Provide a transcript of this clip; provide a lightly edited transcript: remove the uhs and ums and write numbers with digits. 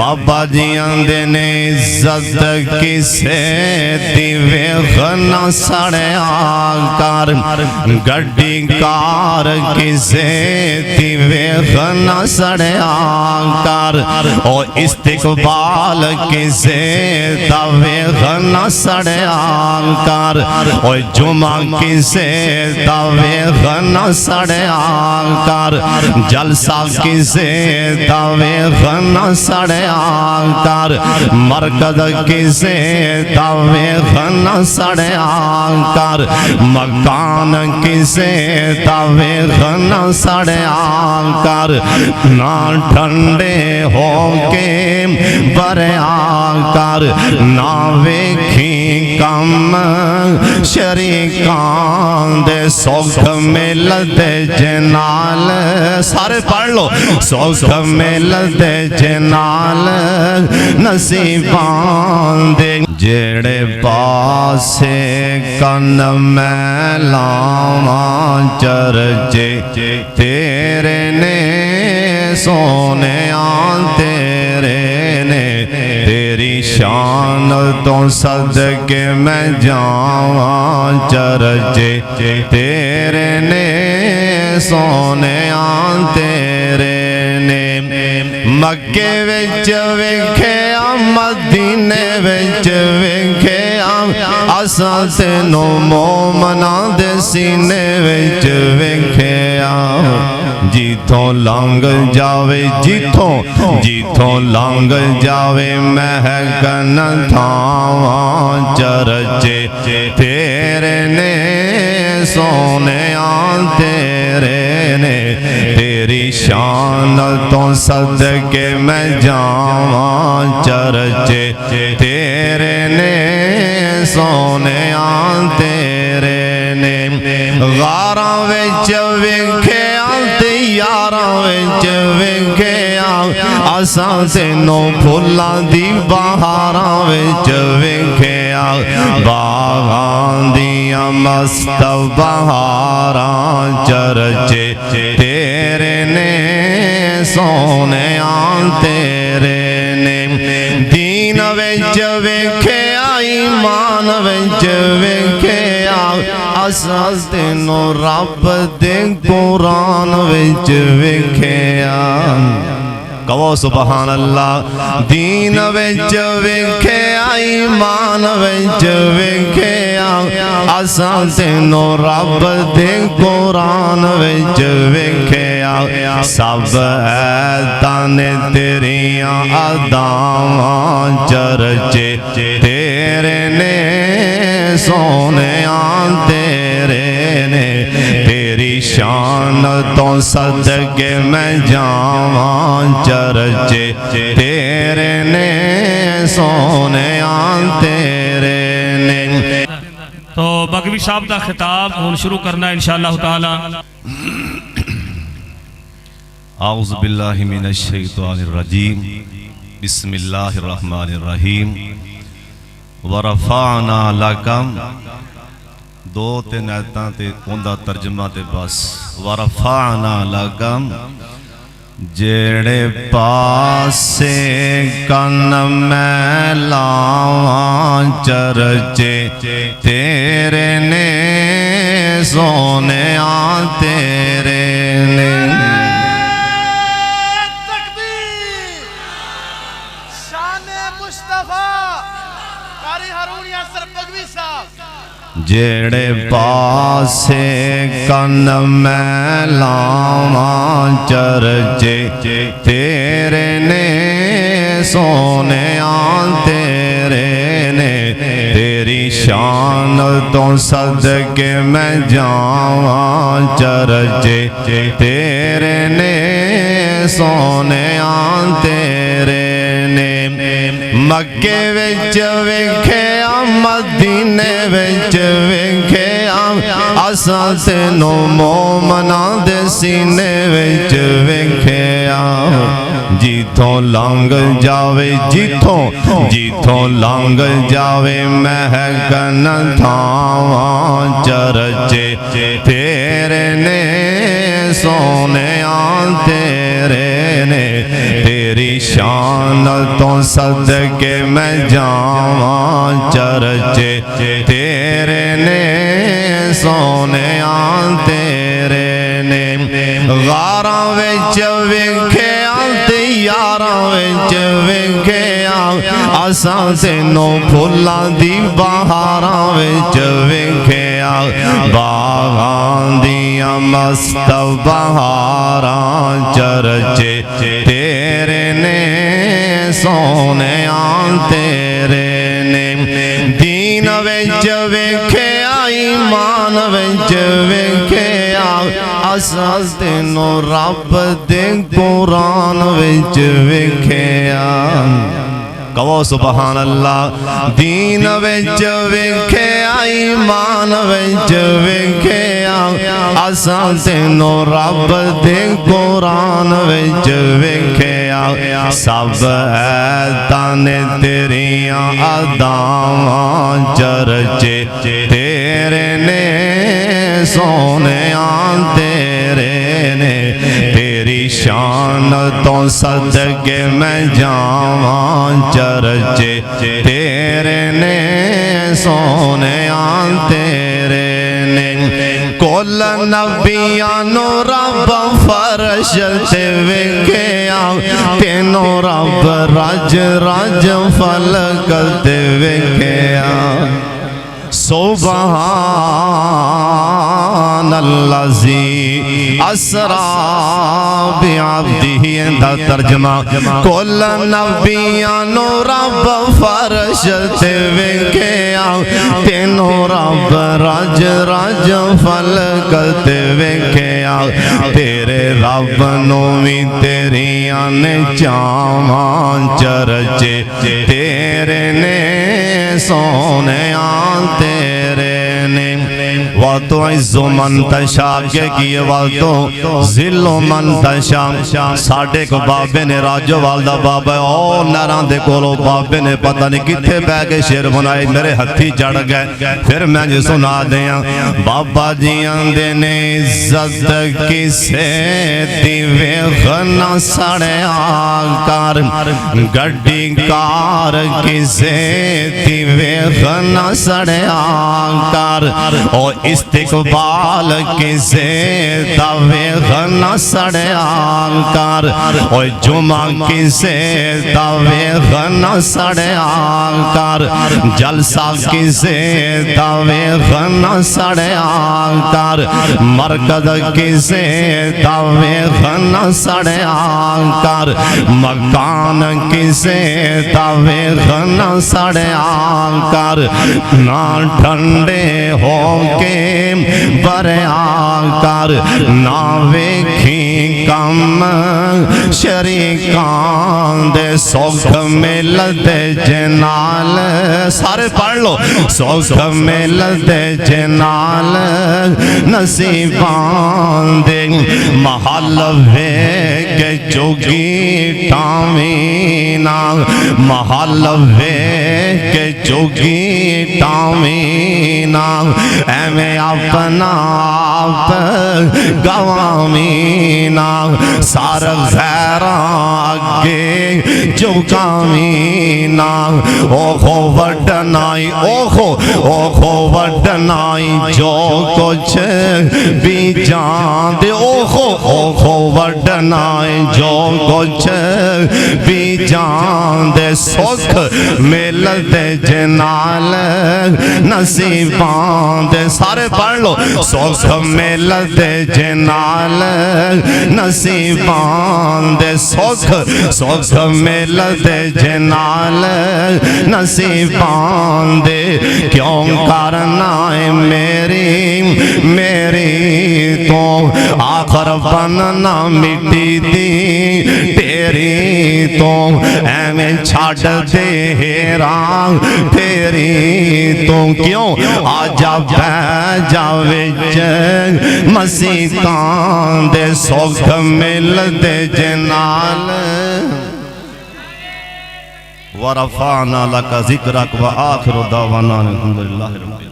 बाबा जी आंदे ने इज्जत किसे दी वेख न सड़िया कर, गड्डी कार किसे दी वेख न सड़िया कर, ओ इस्तिकबाल किसे दा वेख न सड़िया कर, ओ जुमा किसे दा वेख न सड़िया कर, जलसा किसे दा वेख न सड़िया कर, मरकद किसे दा वेख न सड़िया कर, मकान किसे दा वेख न सड़िया कर, ना ठंडे होके बरया कर, ना वेखी कम शरीकां दे सुख मिलदे जनाल, सारे पढ़ लो, सुख मिलदे जनाल नसीबां दे, जेड़े पासे कन मैं लावां चरचे तेरे ने सोने तेरे ने, तेरी शान तो सदके मैं जावां चरचे तेरे ने सोने तेरे ने, मक्के विच वेखिया मदीने विच वेखिया, असां तेनों मोमना दे सीने विच वेखिया, जिथों लंघ जावे जिथों लंघ जावे महकन थावां चरचे तेरे ने सोने तेरे ने, तेरी शान तो सदके मैं जावां चरचे तेरे ने सोने तेरे ने, गारां विच वेखिया ते यारां विच वेखिया, असां तेनों फुल्लां दी बहारां विच वेखिया, बागां दियां मस्त बहारां चरचे तेरे ने सोने तेरे ने, दीन विच वेखिया ईमान विच वेखिया, असां तेनों रब दे कुरान विच वेखिया, कहो सुभान अल्लाह, दीन विच वेखिया ईमान विच वेखिया, असां तेनों रब दे कुरान विच वेखिया, सब ऐतां ने तेरियां अदावां चरचे तेरे ने सोने तेरे ने, तेरी शान तो सदके मैं जावां चरचे तेरे ने सोने तेरे ने। तो बगवी साहब का खिताब हुण शुरू करना इंशाअल्लाह ताला। औज़ु बिल्लाहि मिनश शैतानिर रजीम, बिस्मिल्लाहिर रहमानिर रहीम, व रफ़अना लकम, दो तीन आयतां ते उनका तर्जमा ते बस, व रफ़अना लकम, जेड़े पासे कन मैं लावां चरचे तेरे ने सोने तेरे ने, जेड़े पासे कन मैं लावां चरचे तेरे ने सोने तेरे ने, तेरी शान तो सदके मैं जावां चरचे तेरे ने सोने तेरे ने, मक्के विच वेखिया मदीने विच वेखिया, असां तेनों मोमना दे सीने विच वेखिया, जिथों लंघ जावे जिथों लंघ जावे महकन थावां चरचे तेरे ने सोने तेरे ने, तेरी शान तो सदके मैं जावां चर्चे तेरे ने सोने तेरे ने गारां विच वेखिया ते यारां विच वेखिया असां तैनूं फुल्लां दी बहारां विच वेखिया बागां दियां मस्त बहारां चर्चे तेरे ने सोने तेरे ने दीन विच वेखिया ईमान विच वेखिया असां तैनूं रब दे कुरान विच वेखिया कहो सुभान अल्लाह दीन विच वेखिया ईमान विच वेखिया असां तैनूं रब दे कुरान विच वेखिया सब ताने तेरियां अदावां चर्चे तेरे ने सोने तेरे ने तेरी शान तो सदके मैं जावां चर्चे तेरे ने सोने तेरे ने कुल नबियां नु रब फर्श ते वेखिया तेनों रब रज रज फलक ते वेखिया सुभान अल्लाज़ी असरा बिअब्दिही दा तर्जमा कुल नबियां नु रब फर्श ते वेखिया तेनों रब रज रज फलक ते वेखिया तेरे रब नु भी तेरियां ने चावां चर्चे तेरे ने सोने तेरे ने वा तो इज़्ज़ो मन तशा के किए वा तो ज़िल्लो मन तशा साढ़े को बाबे ने राजोवाल दा बाबा ओ नरां दे कोलों बाबे ने पता नहीं किथे बह के शेर बनाए मेरे हथी चढ़ गए फिर मैं जो सुना दिया बाबा जी आंदे ने इज्जत किसे दी वेख ना सड़िया कर गड्डी कार किसे दी वेख ना सड़िया कर ओ इस्तिकबाल किसे तवे न सड़िया कर ओ जुमा किसे तवे न सड़िया कर जलसा किसे तवे न सड़िया कर मरकद किसे तवे न सड़िया कर मकान किसे तवे न सड़िया कर ना ठंडे हो के बरया कर ना वेखी कम शरीकां दे सुख मिलदे जनाल सारे पढ़ लो सुख मिलदे जनाल नसीबां दे महल वे के जोगी टावीना महल वे के जोगी टावीना एवें अपना आप गवामीना सार ज़हरा अगे झुकामीना ओहो वडनाई ओहो वडनाई जो कुछ भी जान दे ओहो वडनाई जो कुछ भी जान दे सुख मिलदे जनाल नसीबां दे सारे पढ़ लो सुख मिलदे जनाल नसीबां दे सुख मिलदे जनाल नसीबां दे क्यों करना है मेरी तो आखर बनना मिट्टी दी तेरी तो एवें छड़ दे हेरा तेरी तो क्यों आजा बह जावे मसीतां दे सुख मिलदे जनाल वरफ़अना लका ज़िक्रक व आखिरु दावाना अल्हम्दुलिल्लाहि रब्बिल